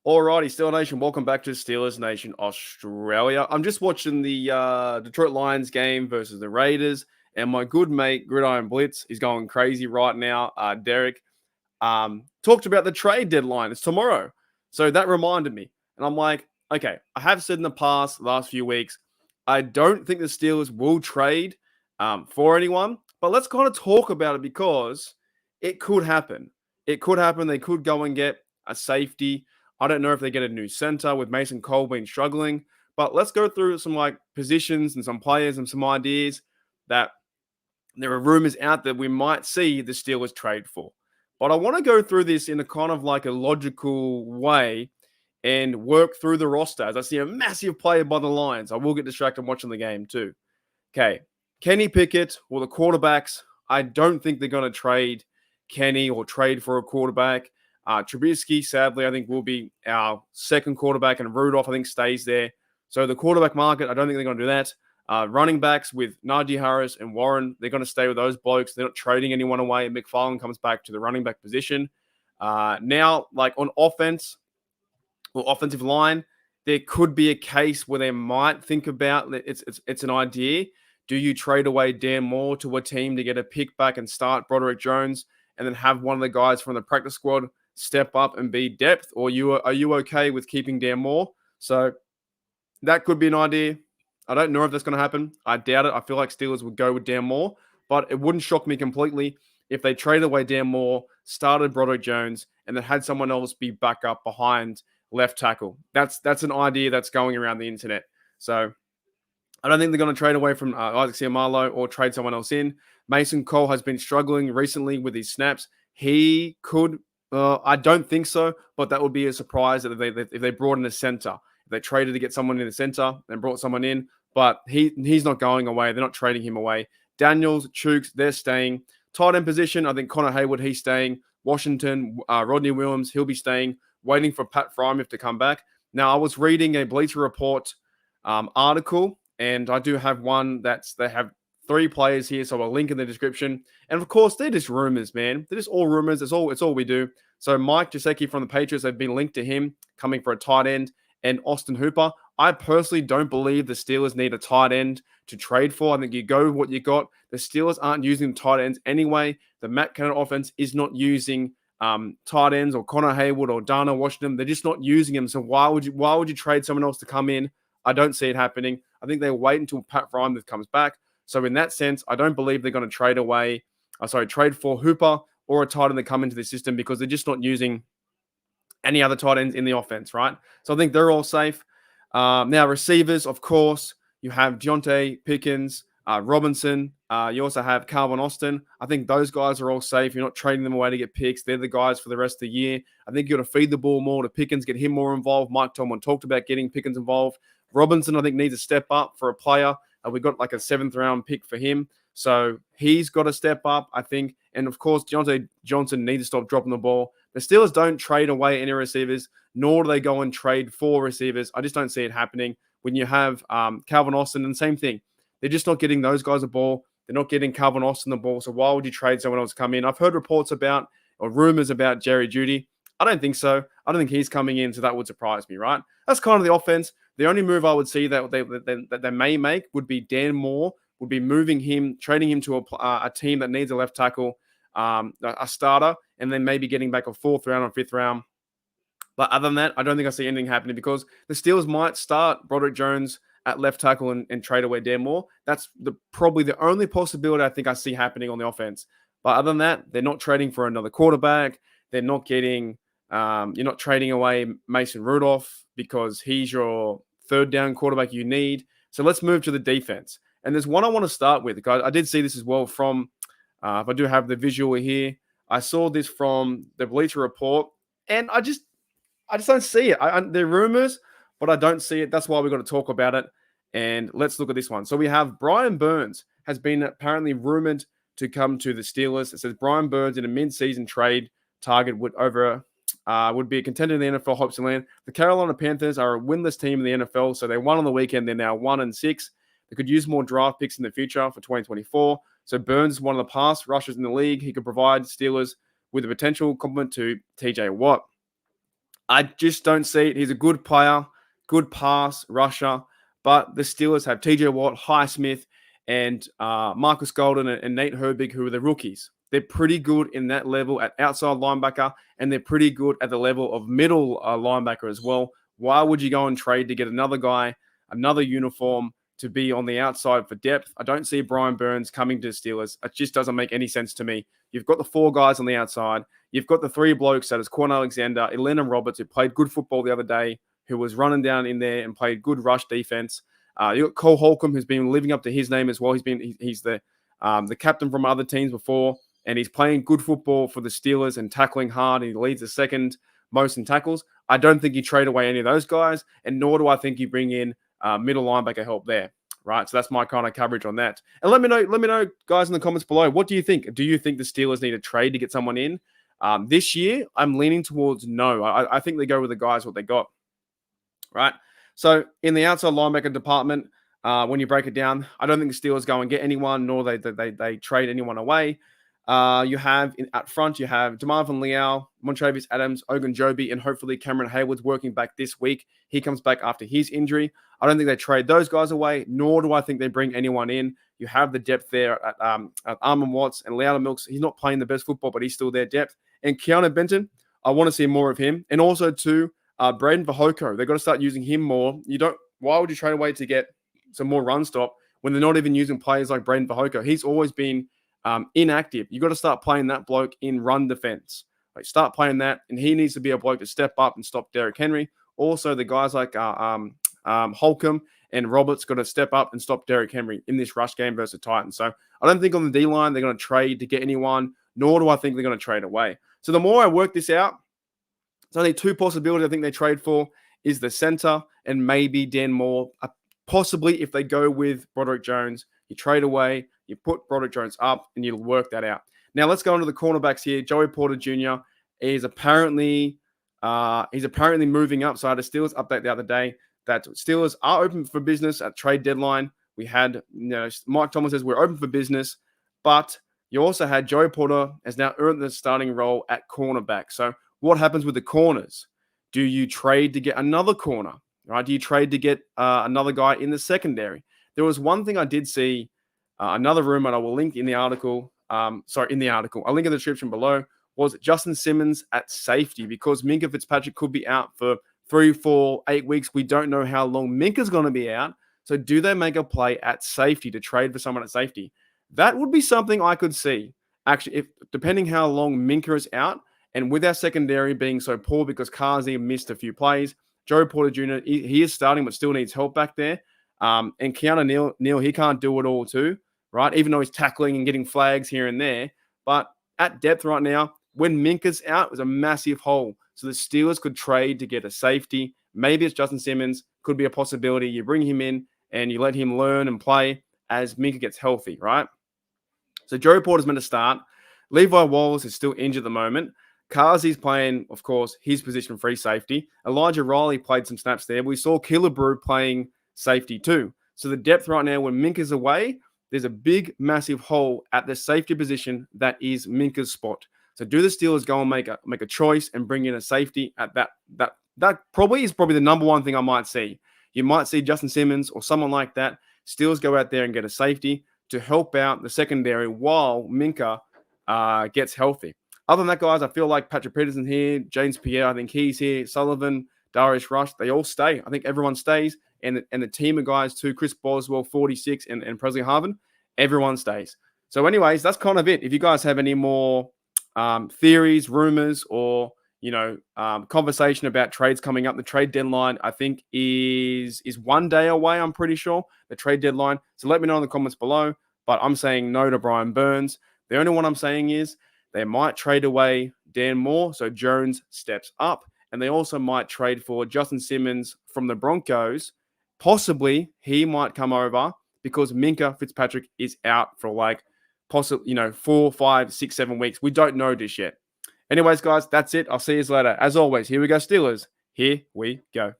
Alrighty, Steeler Nation, welcome back to Steelers Nation Australia. I'm just watching the Detroit Lions game versus the Raiders, and my good mate Gridiron Blitz is going crazy right now. Derek talked about the trade deadline. It's tomorrow, so that reminded me, and I'm like, okay, I have said in the past, last few weeks, I don't think the Steelers will trade for anyone, but let's kind of talk about it because it could happen. It could happen. They could go and get a safety. I don't know if they get a new center with Mason Cole being struggling, but let's go through some like positions and some players and some ideas that there are rumors out that we might see the Steelers trade for. But I want to go through this in a kind of like a logical way and work through the roster as I see a massive player by the Lions. I will get distracted watching the game too. Okay, Kenny Pickett or the quarterbacks, I don't think they're going to trade Kenny or trade for a quarterback. Trubisky, sadly, I think will be our second quarterback, and Rudolph, I think, stays there. So the quarterback market, I don't think they're going to do that. Running backs with Najee Harris and Warren, they're going to stay with those blokes. They're not trading anyone away. McFarland comes back to the running back position. Now, like on offense or offensive line, there could be a case where they might think about it's an idea. Do you trade away Dan Moore to a team to get a pick back and start Broderick Jones and then have one of the guys from the practice squad step up and be depth? Or are you okay with keeping Dan Moore? So that could be an idea. I don't know if that's going to happen. I doubt it. I feel like Steelers would go with Dan Moore, but it wouldn't shock me completely if they traded away Dan Moore, started Broderick Jones, and then had someone else be back up behind left tackle. That's an idea that's going around the internet. So I don't think they're going to trade away from Isaac Seumalo or trade someone else in. Mason Cole has been struggling recently with his snaps. He could, I don't think so, but that would be a surprise if they brought in a center. If they traded to get someone in the center and brought someone in, but he's not going away. They're not trading him away. Daniels, Chooks, they're staying. Tight end position, I think Connor Hayward, he's staying. Washington, Rodney Williams, he'll be staying. Waiting for Pat Frymuth to come back. Now, I was reading a Bleacher Report article, and I do have one they have 3 players here, so I'll link in the description. And of course, they're just rumors, man. They're just all rumors. It's all we do. So Mike Gesicki from the Patriots, they've been linked to him coming for a tight end, and Austin Hooper. I personally don't believe the Steelers need a tight end to trade for. I think you go with what you got. The Steelers aren't using tight ends anyway. The Matt Canada offense is not using tight ends or Connor Hayward or Darnell Washington. They're just not using them. So why would you trade someone else to come in? I don't see it happening. I think they wait until Pat Frymuth comes back. So in that sense, I don't believe they're going to trade for Hooper or a tight end to come into the system because they're just not using any other tight ends in the offense, right? So I think they're all safe. Now receivers, of course, you have Deontay Pickens, Robinson. You also have Calvin Austin. I think those guys are all safe. You're not trading them away to get picks. They're the guys for the rest of the year. I think you got to feed the ball more to Pickens, get him more involved. Mike Tomlin talked about getting Pickens involved. Robinson, I think, needs to step up for a player. We got like a 7th round pick for him. So he's got to step up, I think. And of course, Deontay Johnson needs to stop dropping the ball. The Steelers don't trade away any receivers, nor do they go and trade for receivers. I just don't see it happening. When you have Calvin Austin, and same thing. They're just not getting those guys the ball. They're not getting Calvin Austin the ball. So why would you trade someone else to come in? I've heard reports about or rumors about Jerry Jeudy. I don't think so. I don't think he's coming in, so that would surprise me, right? That's kind of the offense. The only move I would see that they may make would be Dan Moore, would be moving him, trading him to a team that needs a left tackle, a starter, and then maybe getting back a 4th round or 5th round. But other than that, I don't think I see anything happening because the Steelers might start Broderick Jones at left tackle and trade away Dan Moore. That's probably the only possibility I think I see happening on the offense. But other than that, they're not trading for another quarterback. They're not getting, you're not trading away Mason Rudolph because he's your 3rd down quarterback you need. So let's move to the defense. And there's one I want to start with. I did see this as well from, if I do have the visual here, I saw this from the Bleacher Report, and I just don't see it. They're rumors, but I don't see it. That's why we've got to talk about it. And let's look at this one. So we have Brian Burns has been apparently rumored to come to the Steelers. It says Brian Burns in a mid-season trade target would be a contender in the NFL, hopes to land. The Carolina Panthers are a winless team in the NFL, so they won on the weekend. They're now 1-6. They could use more draft picks in the future for 2024. So Burns is one of the pass rushers in the league. He could provide Steelers with a potential complement to TJ Watt. I just don't see it. He's a good player, good pass rusher, but the Steelers have TJ Watt, Highsmith, and Marcus Golden and Nate Herbig, who are the rookies. They're pretty good in that level at outside linebacker, and they're pretty good at the level of middle linebacker as well. Why would you go and trade to get another guy, another uniform to be on the outside for depth? I don't see Brian Burns coming to the Steelers. It just doesn't make any sense to me. You've got the 4 guys on the outside. You've got the 3 blokes, that is Quan Alexander, Elandon Roberts, who played good football the other day, who was running down in there and played good rush defense. You got Cole Holcomb, who's been living up to his name as well. He's the captain from other teams before, and he's playing good football for the Steelers and tackling hard. And he leads the second most in tackles. I don't think you trade away any of those guys, and nor do I think you bring in middle linebacker help there. Right, so that's my kind of coverage on that. And let me know, guys, in the comments below. What do you think? Do you think the Steelers need a trade to get someone in? This year, I'm leaning towards no. I think they go with the guys what they got. Right. So in the outside linebacker department, when you break it down, I don't think the Steelers go and get anyone, nor they trade anyone away. You have at front, you have DeMarvin Leal, Montravius Adams, Ogunjobi, and hopefully Cameron Hayward's working back this week. He comes back after his injury. I don't think they trade those guys away, nor do I think they bring anyone in. You have the depth there at Armon Watts and Leal Milks. He's not playing the best football, but he's still there depth. And Keanu Benton, I want to see more of him. And also too, Braden Vahoko. They've got to start using him more. Why would you trade away to get some more run stop when they're not even using players like Braden Vahoko? He's always been inactive. You got to start playing that bloke in run defense. Like start playing that, and he needs to be a bloke to step up and stop Derrick Henry. Also, the guys like Holcomb and Roberts got to step up and stop Derrick Henry in this rush game versus Titans. So I don't think on the D-line they're going to trade to get anyone, nor do I think they're going to trade away. So the more I work this out, there's only 2 possibilities I think they trade for is the center and maybe Dan Moore. Possibly if they go with Broderick Jones, you trade away, you put Broderick Jones up, and you'll work that out. Now let's go into the cornerbacks here. Joey Porter Jr. is apparently moving up. So I had a Steelers update the other day that Steelers are open for business at trade deadline. We had, Mike Thomas says we're open for business, but you also had Joey Porter has now earned the starting role at cornerback. So what happens with the corners? Do you trade to get another corner? Right? Do you trade to get another guy in the secondary? There was one thing I did see, another rumor, and I will link in the article. I'll link in the description below, was Justin Simmons at safety because Minkah Fitzpatrick could be out for 3, 4, 8 weeks. We don't know how long Minkah's going to be out. So do they make a play at safety to trade for someone at safety? That would be something I could see. Actually, if depending how long Minkah is out, and with our secondary being so poor because Kazi missed a few plays, Joey Porter Jr., he is starting but still needs help back there. And Keanu Neal, he can't do it all too, right? Even though he's tackling and getting flags here and there. But at depth right now, when Minkah's out, it was a massive hole. So the Steelers could trade to get a safety. Maybe it's Justin Simmons. Could be a possibility. You bring him in and you let him learn and play as Minkah gets healthy, right? So Joey Porter's meant to start. Levi Wallace is still injured at the moment. Kazi's playing, of course, his position free safety. Elijah Riley played some snaps there. We saw Killebrew playing safety too. So the depth right now, when Minkah's away, there's a big, massive hole at the safety position that is Minkah's spot. So do the Steelers go and make a choice and bring in a safety at that probably is the number one thing I might see. You might see Justin Simmons or someone like that. Steelers go out there and get a safety to help out the secondary while Minkah gets healthy. Other than that, guys, I feel like Patrick Peterson here, James Pierre, I think he's here, Sullivan, Darius Rush, they all stay. I think everyone stays. And the team of guys too, Chris Boswell, 46, and Presley Harvin, everyone stays. So anyways, that's kind of it. If you guys have any more theories, rumors, or conversation about trades coming up, the trade deadline, I think, is 1 day away, I'm pretty sure, the trade deadline. So let me know in the comments below. But I'm saying no to Brian Burns. The only one I'm saying is they might trade away Dan Moore, so Jones steps up. And they also might trade for Justin Simmons from the Broncos. Possibly he might come over because Minkah Fitzpatrick is out for possibly 4, 5, 6, 7 weeks. We don't know this yet. Anyways, guys, that's it. I'll see you later. As always, here we go, Steelers. Here we go.